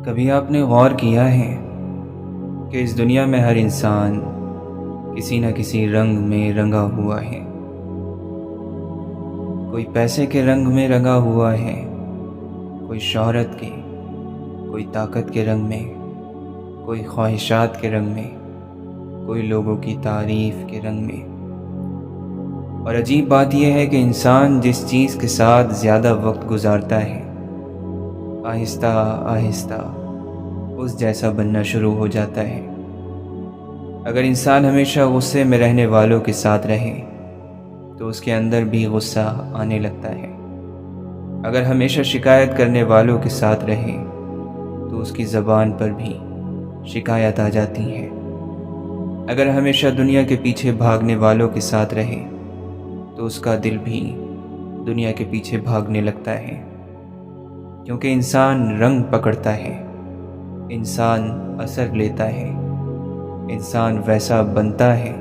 کبھی آپ نے غور کیا ہے کہ اس دنیا میں ہر انسان کسی نہ کسی رنگ میں رنگا ہوا ہے؟ کوئی پیسے کے رنگ میں رنگا ہوا ہے، کوئی شہرت کے، کوئی طاقت کے رنگ میں، کوئی خواہشات کے رنگ میں، کوئی لوگوں کی تعریف کے رنگ میں۔ اور عجیب بات یہ ہے کہ انسان جس چیز کے ساتھ زیادہ وقت گزارتا ہے، آہستہ آہستہ اس جیسا بننا شروع ہو جاتا ہے۔ اگر انسان ہمیشہ غصے میں رہنے والوں کے ساتھ رہے تو اس کے اندر بھی غصہ آنے لگتا ہے۔ اگر ہمیشہ شکایت کرنے والوں کے ساتھ رہے تو اس کی زبان پر بھی شکایت آ جاتی ہے۔ اگر ہمیشہ دنیا کے پیچھے بھاگنے والوں کے ساتھ رہے تو اس کا دل بھی دنیا کے پیچھے بھاگنے لگتا ہے، کیونکہ انسان رنگ پکڑتا ہے، انسان اثر لیتا ہے، انسان ویسا بنتا ہے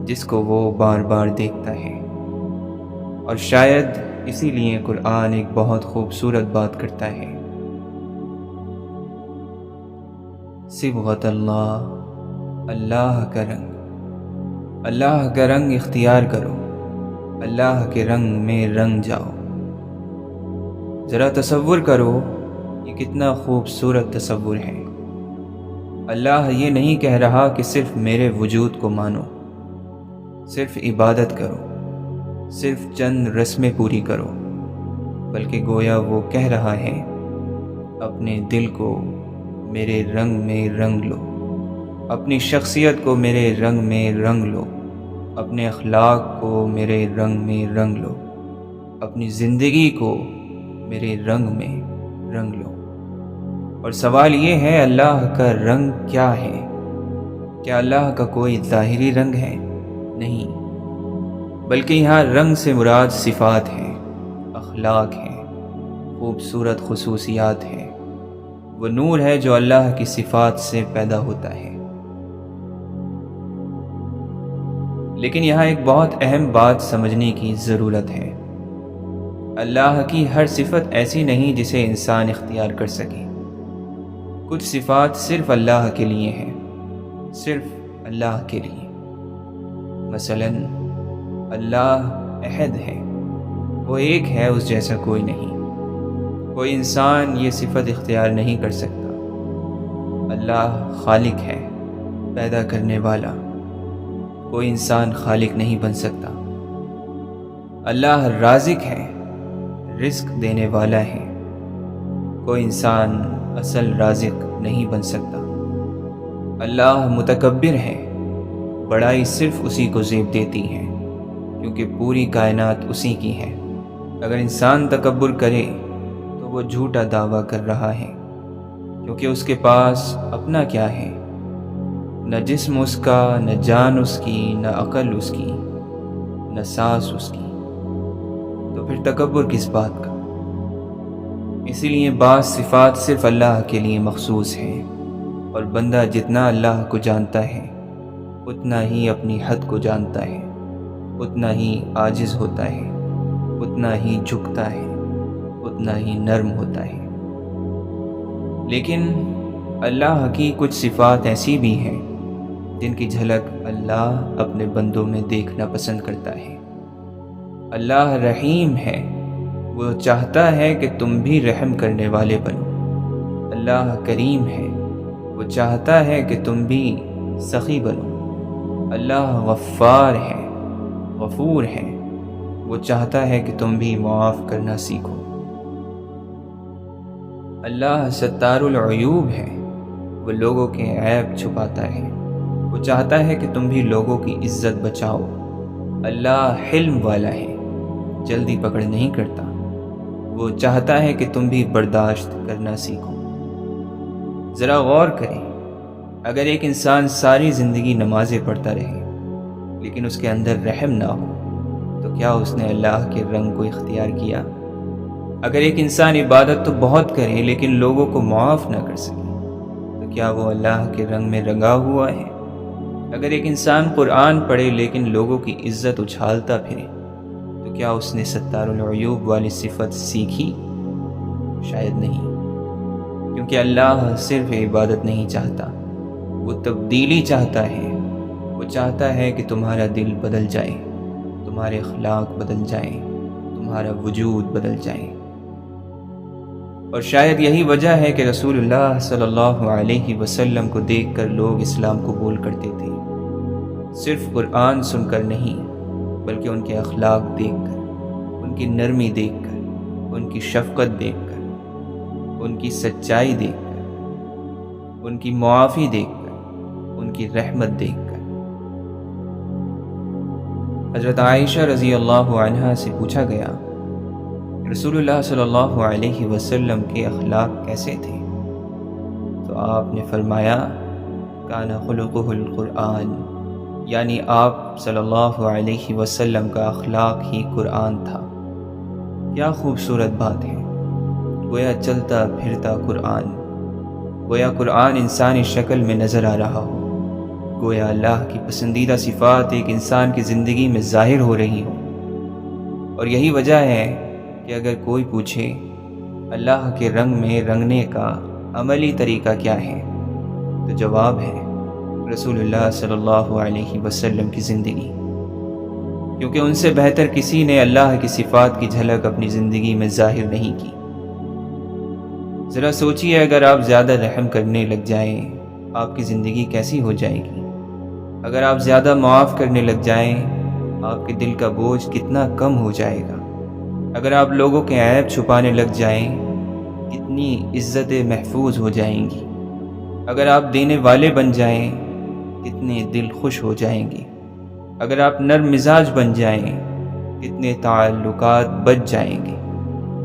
جس کو وہ بار بار دیکھتا ہے۔ اور شاید اسی لیے قرآن ایک بہت خوبصورت بات کرتا ہے: صبغۃ اللہ، اللہ کا رنگ، اللہ کا رنگ اختیار کرو، اللہ کے رنگ میں رنگ جاؤ۔ ذرا تصور کرو، یہ کتنا خوبصورت تصور ہے۔ اللہ یہ نہیں کہہ رہا کہ صرف میرے وجود کو مانو، صرف عبادت کرو، صرف چند رسمیں پوری کرو، بلکہ گویا وہ کہہ رہا ہے اپنے دل کو میرے رنگ میں رنگ لو، اپنی شخصیت کو میرے رنگ میں رنگ لو، اپنے اخلاق کو میرے رنگ میں رنگ لو، اپنی زندگی کو میرے رنگ میں رنگ لو۔ اور سوال یہ ہے، اللہ کا رنگ کیا ہے؟ کیا اللہ کا کوئی ظاہری رنگ ہے؟ نہیں، بلکہ یہاں رنگ سے مراد صفات ہیں، اخلاق ہیں، خوبصورت خصوصیات ہیں۔ وہ نور ہے جو اللہ کی صفات سے پیدا ہوتا ہے۔ لیکن یہاں ایک بہت اہم بات سمجھنے کی ضرورت ہے۔ اللہ کی ہر صفت ایسی نہیں جسے انسان اختیار کر سکے۔ کچھ صفات صرف اللہ کے لیے ہیں، صرف اللہ کے لیے۔ مثلا اللہ احد ہے، وہ ایک ہے، اس جیسا کوئی نہیں۔ کوئی انسان یہ صفت اختیار نہیں کر سکتا۔ اللہ خالق ہے، پیدا کرنے والا، کوئی انسان خالق نہیں بن سکتا۔ اللہ رازق ہے، رزق دینے والا ہے، کوئی انسان اصل رازق نہیں بن سکتا۔ اللہ متکبر ہے، بڑائی صرف اسی کو زیب دیتی ہے، کیونکہ پوری کائنات اسی کی ہے۔ اگر انسان تکبر کرے تو وہ جھوٹا دعویٰ کر رہا ہے، کیونکہ اس کے پاس اپنا کیا ہے؟ نہ جسم اس کا، نہ جان اس کی، نہ عقل اس کی، نہ سانس اس کی، تو پھر تکبر کس بات کا؟ اسی لیے بعض صفات صرف اللہ کے لیے مخصوص ہیں، اور بندہ جتنا اللہ کو جانتا ہے اتنا ہی اپنی حد کو جانتا ہے، اتنا ہی عاجز ہوتا ہے، اتنا ہی جھکتا ہے، اتنا ہی نرم ہوتا ہے۔ لیکن اللہ کی کچھ صفات ایسی بھی ہیں جن کی جھلک اللہ اپنے بندوں میں دیکھنا پسند کرتا ہے۔ اللہ رحیم ہے، وہ چاہتا ہے کہ تم بھی رحم کرنے والے بنو۔ اللہ کریم ہے، وہ چاہتا ہے کہ تم بھی سخی بنو۔ اللہ غفار ہے، غفور ہے، وہ چاہتا ہے کہ تم بھی معاف کرنا سیکھو۔ اللہ ستار العیوب ہے، وہ لوگوں کے عیب چھپاتا ہے، وہ چاہتا ہے کہ تم بھی لوگوں کی عزت بچاؤ۔ اللہ حلم والا ہے، جلدی پکڑ نہیں کرتا، وہ چاہتا ہے کہ تم بھی برداشت کرنا سیکھو۔ ذرا غور کریں، اگر ایک انسان ساری زندگی نمازیں پڑھتا رہے لیکن اس کے اندر رحم نہ ہو تو کیا اس نے اللہ کے رنگ کو اختیار کیا؟ اگر ایک انسان عبادت تو بہت کرے لیکن لوگوں کو معاف نہ کر سکے تو کیا وہ اللہ کے رنگ میں رنگا ہوا ہے؟ اگر ایک انسان قرآن پڑھے لیکن لوگوں کی عزت اچھالتا پھرے تو کیا اس نے ستار العیوب والی صفت سیکھی؟ شاید نہیں، کیونکہ اللہ صرف عبادت نہیں چاہتا، وہ تبدیلی چاہتا ہے۔ وہ چاہتا ہے کہ تمہارا دل بدل جائے، تمہارے اخلاق بدل جائیں، تمہارا وجود بدل جائے۔ اور شاید یہی وجہ ہے کہ رسول اللہ صلی اللہ علیہ وسلم کو دیکھ کر لوگ اسلام قبول کرتے تھے، صرف قرآن سن کر نہیں، بلکہ ان کے اخلاق دیکھ کر، ان کی نرمی دیکھ کر، ان کی شفقت دیکھ کر، ان کی سچائی دیکھ کر، ان کی معافی دیکھ کر، ان کی رحمت دیکھ کر۔ حضرت عائشہ رضی اللہ عنہا سے پوچھا گیا، رسول اللہ صلی اللہ علیہ وسلم کے اخلاق کیسے تھے؟ تو آپ نے فرمایا، کان خلقہ القرآن، یعنی آپ صلی اللہ علیہ وسلم کا اخلاق ہی قرآن تھا۔ کیا خوبصورت بات ہے، گویا چلتا پھرتا قرآن، گویا قرآن انسانی شکل میں نظر آ رہا ہو، گویا اللہ کی پسندیدہ صفات ایک انسان کی زندگی میں ظاہر ہو رہی ہو۔ اور یہی وجہ ہے کہ اگر کوئی پوچھے اللہ کے رنگ میں رنگنے کا عملی طریقہ کیا ہے، تو جواب ہے رسول اللہ صلی اللہ علیہ وسلم کی زندگی، کیونکہ ان سے بہتر کسی نے اللہ کی صفات کی جھلک اپنی زندگی میں ظاہر نہیں کی۔ ذرا سوچئے، اگر آپ زیادہ رحم کرنے لگ جائیں، آپ کی زندگی کیسی ہو جائے گی؟ اگر آپ زیادہ معاف کرنے لگ جائیں، آپ کے دل کا بوجھ کتنا کم ہو جائے گا؟ اگر آپ لوگوں کے عیب چھپانے لگ جائیں، کتنی عزتیں محفوظ ہو جائیں گی؟ اگر آپ دینے والے بن جائیں، کتنے دل خوش ہو جائیں گے؟ اگر آپ نرم مزاج بن جائیں، کتنے تعلقات بچ جائیں گے؟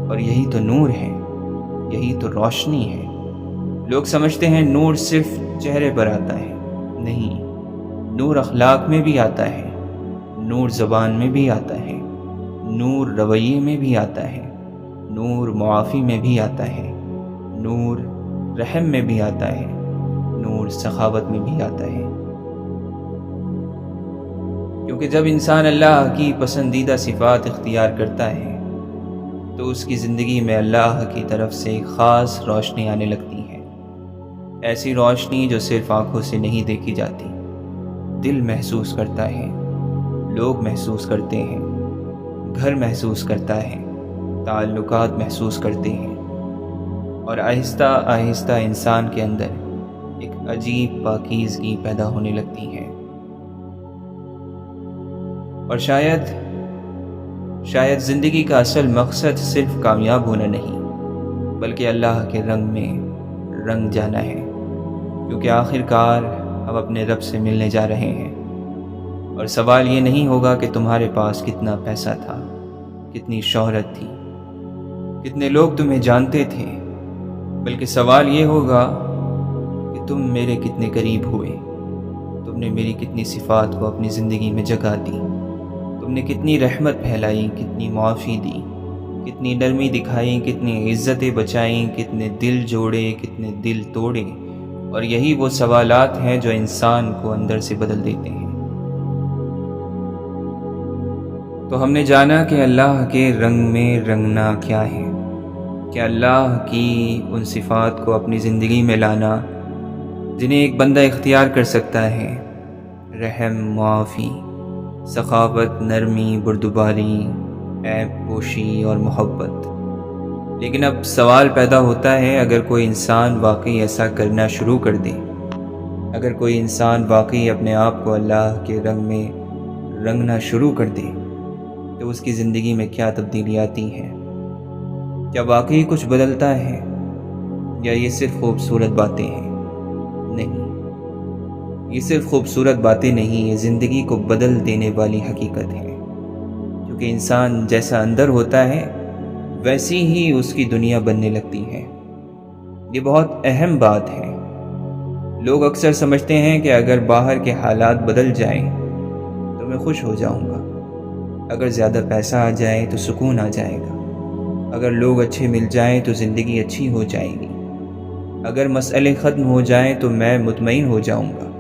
اور یہی تو نور ہے، یہی تو روشنی ہے۔ لوگ سمجھتے ہیں نور صرف چہرے پر آتا ہے، نہیں، نور اخلاق میں بھی آتا ہے، نور زبان میں بھی آتا ہے، نور رویے میں بھی آتا ہے، نور معافی میں بھی آتا ہے، نور رحم میں بھی آتا ہے، نور سخاوت میں بھی آتا ہے۔ کیونکہ جب انسان اللہ کی پسندیدہ صفات اختیار کرتا ہے تو اس کی زندگی میں اللہ کی طرف سے ایک خاص روشنی آنے لگتی ہے، ایسی روشنی جو صرف آنکھوں سے نہیں دیکھی جاتی، دل محسوس کرتا ہے، لوگ محسوس کرتے ہیں، گھر محسوس کرتا ہے، تعلقات محسوس کرتے ہیں، اور آہستہ آہستہ انسان کے اندر ایک عجیب پاکیزگی پیدا ہونے لگتی ہے۔ اور شاید زندگی کا اصل مقصد صرف کامیاب ہونا نہیں، بلکہ اللہ کے رنگ میں رنگ جانا ہے، کیونکہ آخر کار ہم اپنے رب سے ملنے جا رہے ہیں۔ اور سوال یہ نہیں ہوگا کہ تمہارے پاس کتنا پیسہ تھا، کتنی شہرت تھی، کتنے لوگ تمہیں جانتے تھے، بلکہ سوال یہ ہوگا کہ تم میرے کتنے قریب ہوئے، تم نے میری کتنی صفات کو اپنی زندگی میں جگہ دی، تم نے کتنی رحمت پھیلائی، کتنی معافی دی، کتنی نرمی دکھائی، کتنی عزتیں بچائیں، کتنے دل جوڑے، کتنے دل توڑے۔ اور یہی وہ سوالات ہیں جو انسان کو اندر سے بدل دیتے ہیں۔ تو ہم نے جانا کہ اللہ کے رنگ میں رنگنا کیا ہے، کہ اللہ کی ان صفات کو اپنی زندگی میں لانا جنہیں ایک بندہ اختیار کر سکتا ہے، رحم، معافی، سخاوت، نرمی، بردباری، عیب پوشی اور محبت۔ لیکن اب سوال پیدا ہوتا ہے، اگر کوئی انسان واقعی ایسا کرنا شروع کر دے، اگر کوئی انسان واقعی اپنے آپ کو اللہ کے رنگ میں رنگنا شروع کر دے، تو اس کی زندگی میں کیا تبدیلی آتی ہے؟ کیا واقعی کچھ بدلتا ہے، یا یہ صرف خوبصورت باتیں ہیں؟ نہیں، یہ صرف خوبصورت باتیں نہیں، یہ زندگی کو بدل دینے والی حقیقت ہے، کیونکہ انسان جیسا اندر ہوتا ہے ویسی ہی اس کی دنیا بننے لگتی ہے۔ یہ بہت اہم بات ہے۔ لوگ اکثر سمجھتے ہیں کہ اگر باہر کے حالات بدل جائیں تو میں خوش ہو جاؤں گا، اگر زیادہ پیسہ آ جائے تو سکون آ جائے گا، اگر لوگ اچھے مل جائیں تو زندگی اچھی ہو جائے گی، اگر مسئلے ختم ہو جائیں تو میں مطمئن ہو جاؤں گا۔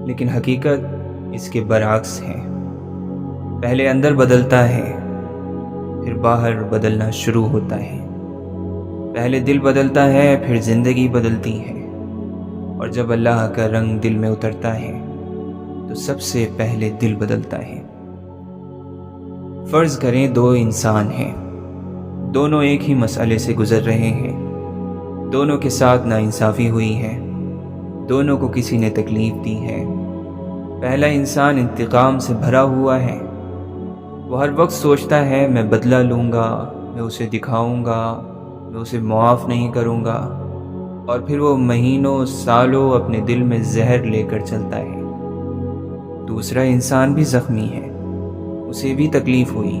لیکن حقیقت اس کے برعکس ہے۔ پہلے اندر بدلتا ہے، پھر باہر بدلنا شروع ہوتا ہے۔ پہلے دل بدلتا ہے، پھر زندگی بدلتی ہے، اور جب اللہ کا رنگ دل میں اترتا ہے تو سب سے پہلے دل بدلتا ہے۔ فرض کریں دو انسان ہیں، دونوں ایک ہی مسئلے سے گزر رہے ہیں، دونوں کے ساتھ ناانصافی ہوئی ہے، دونوں کو کسی نے تکلیف دی ہے۔ پہلا انسان انتقام سے بھرا ہوا ہے، وہ ہر وقت سوچتا ہے میں بدلہ لوں گا، میں اسے دکھاؤں گا، میں اسے معاف نہیں کروں گا، اور پھر وہ مہینوں سالوں اپنے دل میں زہر لے کر چلتا ہے۔ دوسرا انسان بھی زخمی ہے، اسے بھی تکلیف ہوئی،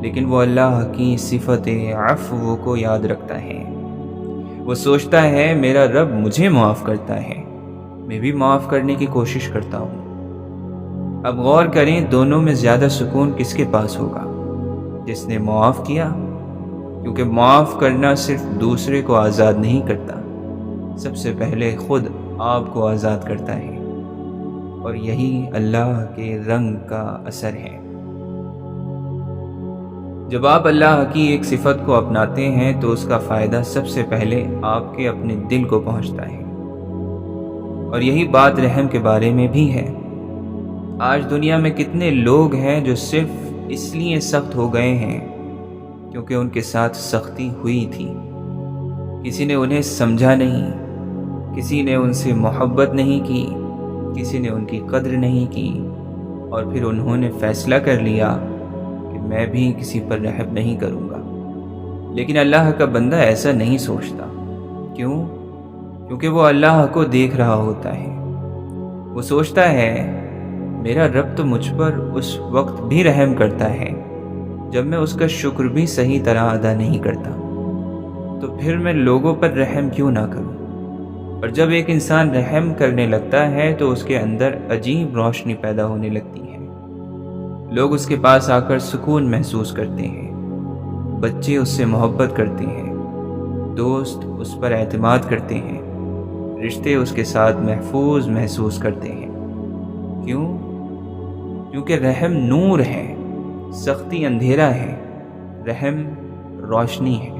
لیکن وہ اللہ کی صفت عفو کو یاد رکھتا ہے۔ وہ سوچتا ہے میرا رب مجھے معاف کرتا ہے، میں بھی معاف کرنے کی کوشش کرتا ہوں۔ اب غور کریں دونوں میں زیادہ سکون کس کے پاس ہوگا؟ جس نے معاف کیا، کیونکہ معاف کرنا صرف دوسرے کو آزاد نہیں کرتا، سب سے پہلے خود آپ کو آزاد کرتا ہے، اور یہی اللہ کے رنگ کا اثر ہے۔ جب آپ اللہ کی ایک صفت کو اپناتے ہیں تو اس کا فائدہ سب سے پہلے آپ کے اپنے دل کو پہنچتا ہے، اور یہی بات رحم کے بارے میں بھی ہے۔ آج دنیا میں کتنے لوگ ہیں جو صرف اس لیے سخت ہو گئے ہیں کیونکہ ان کے ساتھ سختی ہوئی تھی، کسی نے انہیں سمجھا نہیں، کسی نے ان سے محبت نہیں کی، کسی نے ان کی قدر نہیں کی، اور پھر انہوں نے فیصلہ کر لیا کہ میں بھی کسی پر رحم نہیں کروں گا۔ لیکن اللہ کا بندہ ایسا نہیں سوچتا۔ کیوں؟ کیونکہ وہ اللہ کو دیکھ رہا ہوتا ہے۔ وہ سوچتا ہے میرا رب تو مجھ پر اس وقت بھی رحم کرتا ہے جب میں اس کا شکر بھی صحیح طرح ادا نہیں کرتا، تو پھر میں لوگوں پر رحم کیوں نہ کروں؟ اور جب ایک انسان رحم کرنے لگتا ہے تو اس کے اندر عجیب روشنی پیدا ہونے لگتی ہے۔ لوگ اس کے پاس آ کر سکون محسوس کرتے ہیں، بچے اس سے محبت کرتے ہیں، دوست اس پر اعتماد کرتے ہیں، رشتے اس کے ساتھ محفوظ محسوس کرتے ہیں۔ کیوں؟ کیونکہ رحم نور ہے، سختی اندھیرا ہے، رحم روشنی ہے۔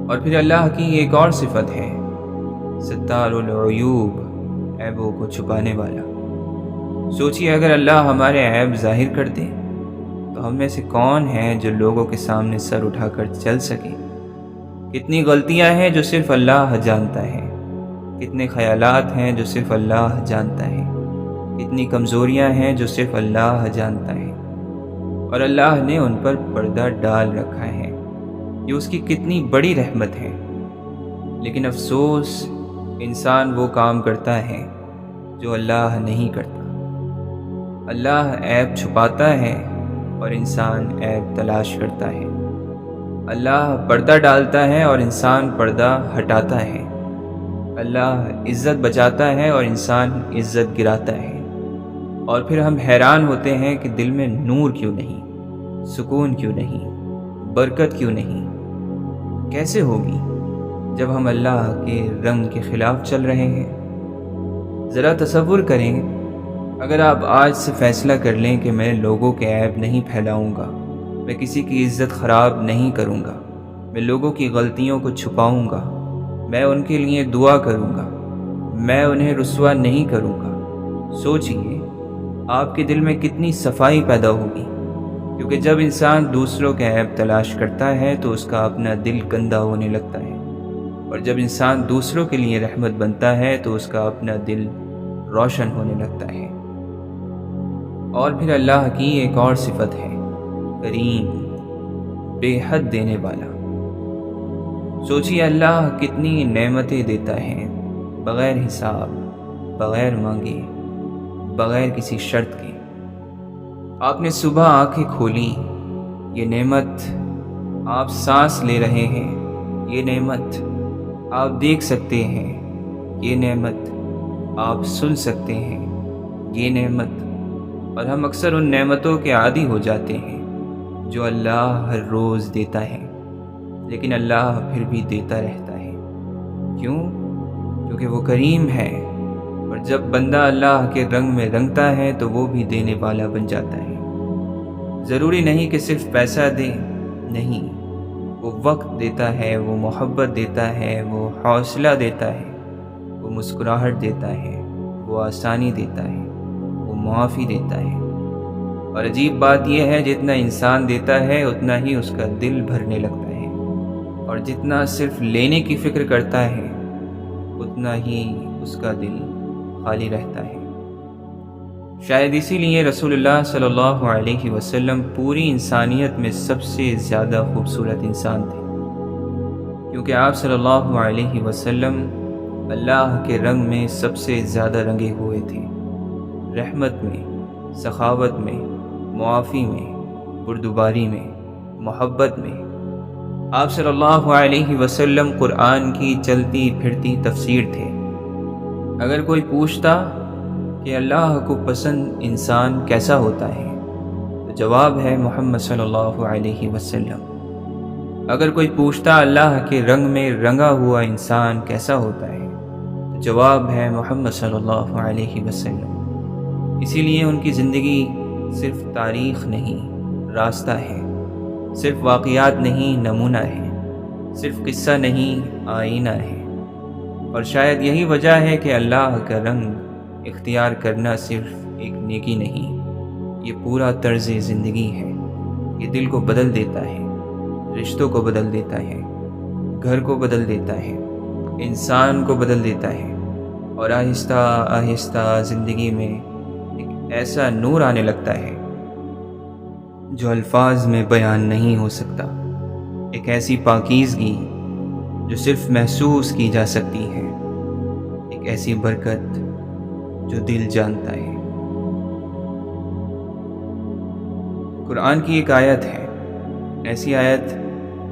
اور پھر اللہ کی ایک اور صفت ہے، ستار العیوب، عیبوں کو چھپانے والا۔ سوچیے اگر اللہ ہمارے عیب ظاہر کر دے تو ہم میں سے کون ہیں جو لوگوں کے سامنے سر اٹھا کر چل سکے؟ کتنی غلطیاں ہیں جو صرف اللہ جانتا ہے، کتنے خیالات ہیں جو صرف اللہ جانتا ہے، کتنی کمزوریاں ہیں جو صرف اللہ جانتا ہے، اور اللہ نے ان پر پردہ ڈال رکھا ہے۔ یہ اس کی کتنی بڑی رحمت ہے۔ لیکن افسوس، انسان وہ کام کرتا ہے جو اللہ نہیں کرتا۔ اللہ عیب چھپاتا ہے اور انسان عیب تلاش کرتا ہے۔ اللہ پردہ ڈالتا ہے اور انسان پردہ ہٹاتا ہے۔ اللہ عزت بچاتا ہے اور انسان عزت گراتا ہے۔ اور پھر ہم حیران ہوتے ہیں کہ دل میں نور کیوں نہیں، سکون کیوں نہیں، برکت کیوں نہیں؟ کیسے ہوگی جب ہم اللہ کے رنگ کے خلاف چل رہے ہیں؟ ذرا تصور کریں، اگر آپ آج سے فیصلہ کر لیں کہ میں لوگوں کے عیب نہیں پھیلاؤں گا، میں کسی کی عزت خراب نہیں کروں گا، میں لوگوں کی غلطیوں کو چھپاؤں گا، میں ان کے لیے دعا کروں گا، میں انہیں رسوا نہیں کروں گا، سوچئے آپ کے دل میں کتنی صفائی پیدا ہوگی۔ کیونکہ جب انسان دوسروں کے عیب تلاش کرتا ہے تو اس کا اپنا دل گندا ہونے لگتا ہے، اور جب انسان دوسروں کے لیے رحمت بنتا ہے تو اس کا اپنا دل روشن ہونے لگتا ہے۔ اور پھر اللہ کی ایک اور صفت ہے، کریم، بے حد دینے والا۔ سوچیے اللہ کتنی نعمتیں دیتا ہے، بغیر حساب، بغیر مانگے، بغیر کسی شرط کے۔ آپ نے صبح آنکھیں کھولی، یہ نعمت آپ سانس لے رہے ہیں، یہ نعمت آپ دیکھ سکتے ہیں، یہ نعمت آپ سن سکتے ہیں، یہ نعمت۔ اور ہم اکثر ان نعمتوں کے عادی ہو جاتے ہیں جو اللہ ہر روز دیتا ہے، لیکن اللہ پھر بھی دیتا رہتا ہے۔ کیوں؟ کیونکہ وہ کریم ہے، اور جب بندہ اللہ کے رنگ میں رنگتا ہے تو وہ بھی دینے والا بن جاتا ہے۔ ضروری نہیں کہ صرف پیسہ دے، نہیں، وہ وقت دیتا ہے، وہ محبت دیتا ہے، وہ حوصلہ دیتا ہے، وہ مسکراہٹ دیتا ہے، وہ آسانی دیتا ہے، وہ معافی دیتا ہے۔ اور عجیب بات یہ ہے، جتنا انسان دیتا ہے اتنا ہی اس کا دل بھرنے لگتا ہے، اور جتنا صرف لینے کی فکر کرتا ہے اتنا ہی اس کا دل خالی رہتا ہے۔ شاید اسی لیے رسول اللہ صلی اللہ علیہ وسلم پوری انسانیت میں سب سے زیادہ خوبصورت انسان تھے، کیونکہ آپ صلی اللہ علیہ وسلم اللہ کے رنگ میں سب سے زیادہ رنگے ہوئے تھے، رحمت میں، سخاوت میں، معافی میں، بردباری میں، محبت میں۔ آپ صلی اللہ علیہ وسلم قرآن کی چلتی پھرتی تفسیر تھے۔ اگر کوئی پوچھتا کہ اللہ کو پسند انسان کیسا ہوتا ہے تو جواب ہے محمد صلی اللہ علیہ وسلم۔ اگر کوئی پوچھتا اللہ کے رنگ میں رنگا ہوا انسان کیسا ہوتا ہے تو جواب ہے محمد صلی اللہ علیہ وسلم۔ اسی لیے ان کی زندگی صرف تاریخ نہیں، راستہ ہے، صرف واقعات نہیں، نمونہ ہے، صرف قصہ نہیں، آئینہ ہے۔ اور شاید یہی وجہ ہے کہ اللہ کا رنگ اختیار کرنا صرف ایک نیکی نہیں، یہ پورا طرز زندگی ہے۔ یہ دل کو بدل دیتا ہے، رشتوں کو بدل دیتا ہے، گھر کو بدل دیتا ہے، انسان کو بدل دیتا ہے، اور آہستہ آہستہ زندگی میں ایک ایسا نور آنے لگتا ہے جو الفاظ میں بیان نہیں ہو سکتا، ایک ایسی پاکیزگی جو صرف محسوس کی جا سکتی ہے، ایک ایسی برکت جو دل جانتا ہے۔ قرآن کی ایک آیت ہے، ایسی آیت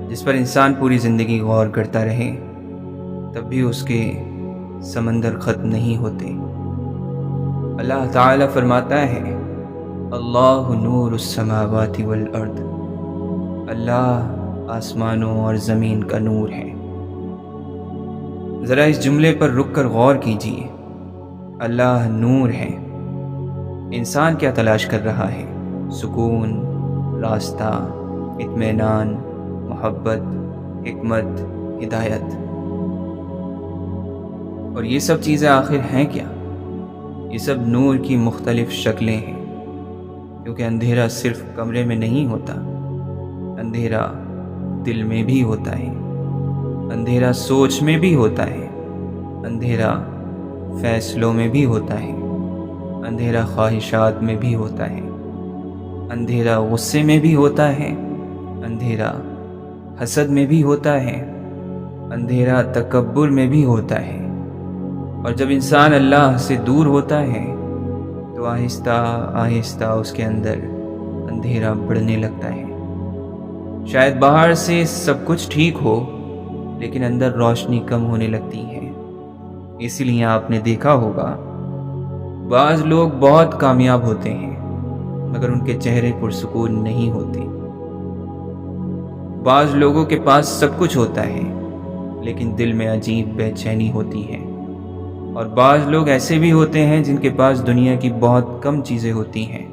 جس پر انسان پوری زندگی غور کرتا رہے تب بھی اس کے سمندر ختم نہیں ہوتے۔ اللہ تعالیٰ فرماتا ہے، اللہ نور السماوات والارض، اللہ آسمانوں اور زمین کا نور ہے۔ ذرا اس جملے پر رک کر غور کیجیے، اللہ نور ہے، انسان کیا تلاش کر رہا ہے؟ سکون، راستہ، اطمینان، محبت، حکمت، ہدایت۔ اور یہ سب چیزیں آخر ہیں کیا؟ یہ سب نور کی مختلف شکلیں ہیں، کیونکہ اندھیرا صرف کمرے میں نہیں ہوتا، اندھیرا دل میں بھی ہوتا ہے، اندھیرا سوچ میں بھی ہوتا ہے، اندھیرا فیصلوں میں بھی ہوتا ہے، اندھیرا خواہشات میں بھی ہوتا ہے، اندھیرا غصے میں بھی ہوتا ہے، اندھیرا حسد میں بھی ہوتا ہے، اندھیرا تکبر میں بھی ہوتا ہے۔ اور جب انسان اللہ سے دور ہوتا ہے تو آہستہ آہستہ اس کے اندر اندھیرا بڑھنے لگتا ہے۔ شاید باہر سے سب کچھ ٹھیک ہو لیکن اندر روشنی کم ہونے لگتی ہے۔ اسی لیے آپ نے دیکھا ہوگا بعض لوگ بہت کامیاب ہوتے ہیں مگر ان کے چہرے پرسکون نہیں ہوتے۔ بعض لوگوں کے پاس سب کچھ ہوتا ہے لیکن دل میں عجیب بے چینی ہوتی ہے، اور بعض لوگ ایسے بھی ہوتے ہیں جن کے پاس دنیا کی بہت کم چیزیں ہوتی ہیں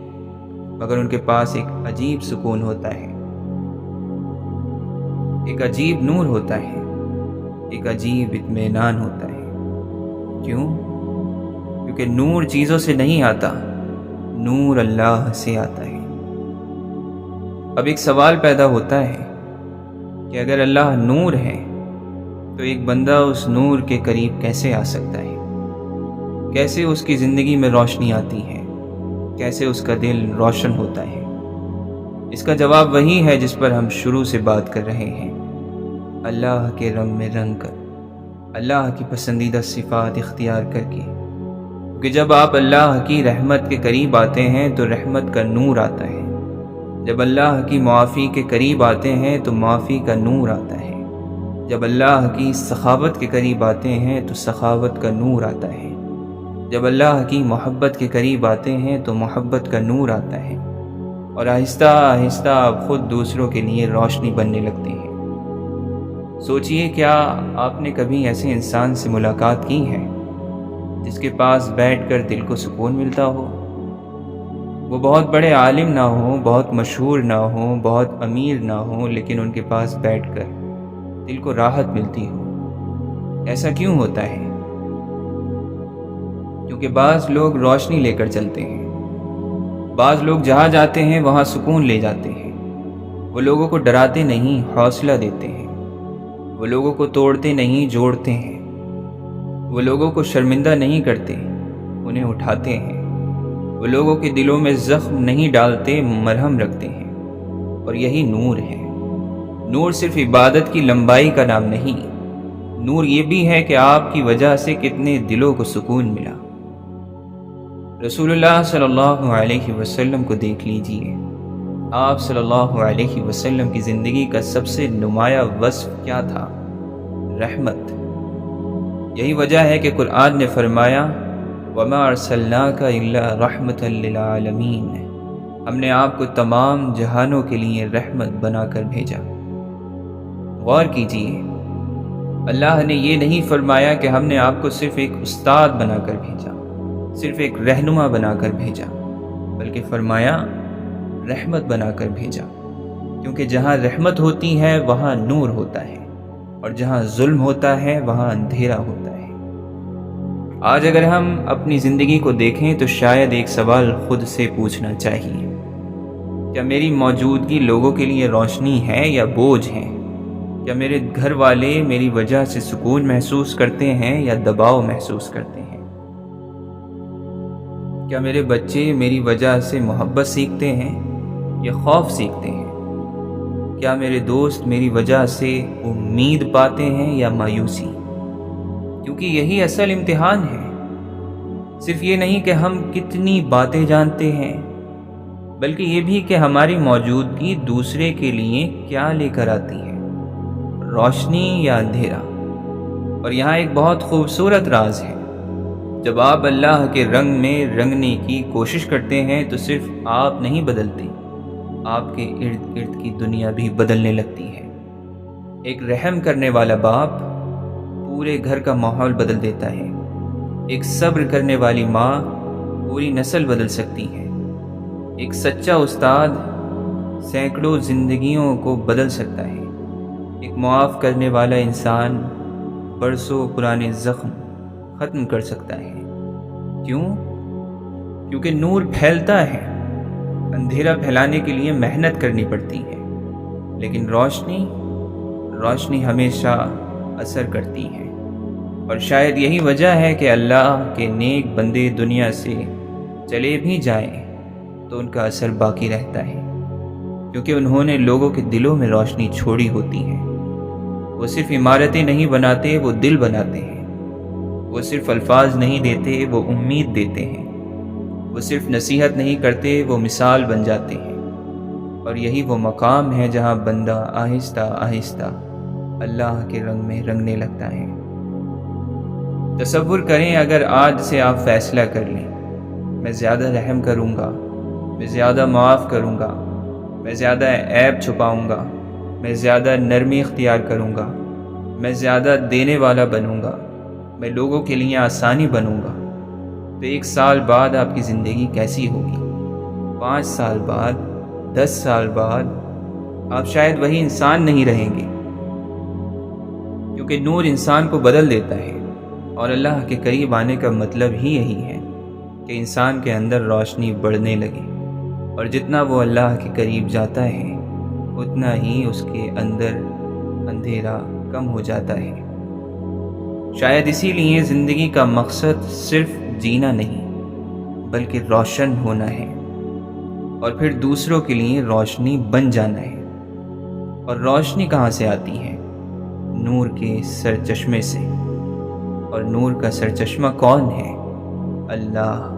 مگر ان کے پاس ایک عجیب سکون ہوتا ہے، ایک عجیب نور ہوتا ہے، ایک عجیب اطمینان ہوتا ہے۔ کیوں؟ کیونکہ نور چیزوں سے نہیں آتا، نور اللہ سے آتا ہے۔ اب ایک سوال پیدا ہوتا ہے کہ اگر اللہ نور ہے تو ایک بندہ اس نور کے قریب کیسے آ سکتا ہے؟ کیسے اس کی زندگی میں روشنی آتی ہے؟ کیسے اس کا دل روشن ہوتا ہے؟ اس کا جواب وہی ہے جس پر ہم شروع سے بات کر رہے ہیں، اللہ کے رنگ میں رنگ کر، اللہ کی پسندیدہ صفات اختیار کر کے۔ کیونکہ جب آپ اللہ کی رحمت کے قریب آتے ہیں تو رحمت کا نور آتا ہے، جب اللہ کی معافی کے قریب آتے ہیں تو معافی کا نور آتا ہے، جب اللہ کی سخاوت کے قریب آتے ہیں تو سخاوت کا نور آتا ہے، جب اللہ کی محبت کے قریب آتے ہیں تو محبت کا نور آتا ہے، اور آہستہ آہستہ آپ خود دوسروں کے لیے روشنی بننے لگتے ہیں۔ سوچئے، کیا آپ نے کبھی ایسے انسان سے ملاقات کی ہے جس کے پاس بیٹھ کر دل کو سکون ملتا ہو؟ وہ بہت بڑے عالم نہ ہوں، بہت مشہور نہ ہوں، بہت امیر نہ ہوں، لیکن ان کے پاس بیٹھ کر دل کو راحت ملتی ہو۔ ایسا کیوں ہوتا ہے؟ کیونکہ بعض لوگ روشنی لے کر چلتے ہیں، بعض لوگ جہاں جاتے ہیں وہاں سکون لے جاتے ہیں۔ وہ لوگوں کو ڈراتے نہیں، حوصلہ دیتے ہیں۔ وہ لوگوں کو توڑتے نہیں، جوڑتے ہیں۔ وہ لوگوں کو شرمندہ نہیں کرتے، انہیں اٹھاتے ہیں۔ وہ لوگوں کے دلوں میں زخم نہیں ڈالتے، مرہم رکھتے ہیں۔ اور یہی نور ہے۔ نور صرف عبادت کی لمبائی کا نام نہیں، نور یہ بھی ہے کہ آپ کی وجہ سے کتنے دلوں کو سکون ملا۔ رسول اللہ صلی اللہ علیہ وسلم کو دیکھ لیجئے۔ آپ صلی اللہ علیہ وسلم کی زندگی کا سب سے نمایاں وصف کیا تھا؟ رحمت۔ یہی وجہ ہے کہ قرآن نے فرمایا وَمَا أَرْسَلْنَاكَ إِلَّا رَحْمَةً لِّلْعَالَمِينَ، ہم نے آپ کو تمام جہانوں کے لیے رحمت بنا کر بھیجا۔ غور کیجئے، اللہ نے یہ نہیں فرمایا کہ ہم نے آپ کو صرف ایک استاد بنا کر بھیجا، صرف ایک رہنما بنا کر بھیجا، بلکہ فرمایا رحمت بنا کر بھیجا، کیونکہ جہاں رحمت ہوتی ہے وہاں نور ہوتا ہے، اور جہاں ظلم ہوتا ہے وہاں اندھیرا ہوتا ہے۔ آج اگر ہم اپنی زندگی کو دیکھیں تو شاید ایک سوال خود سے پوچھنا چاہیے، کیا میری موجودگی لوگوں کے لیے روشنی ہے یا بوجھ ہے؟ کیا میرے گھر والے میری وجہ سے سکون محسوس کرتے ہیں یا دباؤ محسوس کرتے ہیں؟ کیا میرے بچے میری وجہ سے محبت سیکھتے ہیں یا خوف سیکھتے ہیں؟ کیا میرے دوست میری وجہ سے امید پاتے ہیں یا مایوسی؟ کیونکہ یہی اصل امتحان ہے۔ صرف یہ نہیں کہ ہم کتنی باتیں جانتے ہیں، بلکہ یہ بھی کہ ہماری موجودگی دوسرے کے لیے کیا لے کر آتی ہے، روشنی یا اندھیرا۔ اور یہاں ایک بہت خوبصورت راز ہے، جب آپ اللہ کے رنگ میں رنگنے کی کوشش کرتے ہیں تو صرف آپ نہیں بدلتے، آپ کے ارد گرد کی دنیا بھی بدلنے لگتی ہے۔ ایک رحم کرنے والا باپ پورے گھر کا ماحول بدل دیتا ہے، ایک صبر کرنے والی ماں پوری نسل بدل سکتی ہے، ایک سچا استاد سینکڑوں زندگیوں کو بدل سکتا ہے، ایک معاف کرنے والا انسان برسوں پرانے زخم ختم کر سکتا ہے۔ کیوں؟ کیونکہ نور پھیلتا ہے، اندھیرا پھیلانے کے لیے محنت کرنی پڑتی ہے، لیکن روشنی ہمیشہ اثر کرتی ہے۔ اور شاید یہی وجہ ہے کہ اللہ کے نیک بندے دنیا سے چلے بھی جائیں تو ان کا اثر باقی رہتا ہے، کیونکہ انہوں نے لوگوں کے دلوں میں روشنی چھوڑی ہوتی ہے۔ وہ صرف عمارتیں نہیں بناتے، وہ دل بناتے ہیں۔ وہ صرف الفاظ نہیں دیتے، وہ امید دیتے ہیں۔ وہ صرف نصیحت نہیں کرتے، وہ مثال بن جاتے ہیں۔ اور یہی وہ مقام ہے جہاں بندہ آہستہ آہستہ اللہ کے رنگ میں رنگنے لگتا ہے۔ تصور کریں اگر آج سے آپ فیصلہ کر لیں، میں زیادہ رحم کروں گا، میں زیادہ معاف کروں گا، میں زیادہ عیب چھپاؤں گا، میں زیادہ نرمی اختیار کروں گا، میں زیادہ دینے والا بنوں گا، میں لوگوں کے لیے آسانی بنوں گا، تو 1 سال بعد آپ کی زندگی کیسی ہوگی؟ 5 سال بعد، 10 سال بعد آپ شاید وہی انسان نہیں رہیں گے، کیونکہ نور انسان کو بدل دیتا ہے۔ اور اللہ کے قریب آنے کا مطلب ہی یہی ہے کہ انسان کے اندر روشنی بڑھنے لگے، اور جتنا وہ اللہ کے قریب جاتا ہے اتنا ہی اس کے اندر اندھیرا کم ہو جاتا ہے۔ شاید اسی لیے زندگی کا مقصد صرف جینا نہیں بلکہ روشن ہونا ہے، اور پھر دوسروں کے لیے روشنی بن جانا ہے۔ اور روشنی کہاں سے آتی ہے؟ نور کے سرچشمے سے، اور نور کا سرچشمہ کون ہے؟ اللہ۔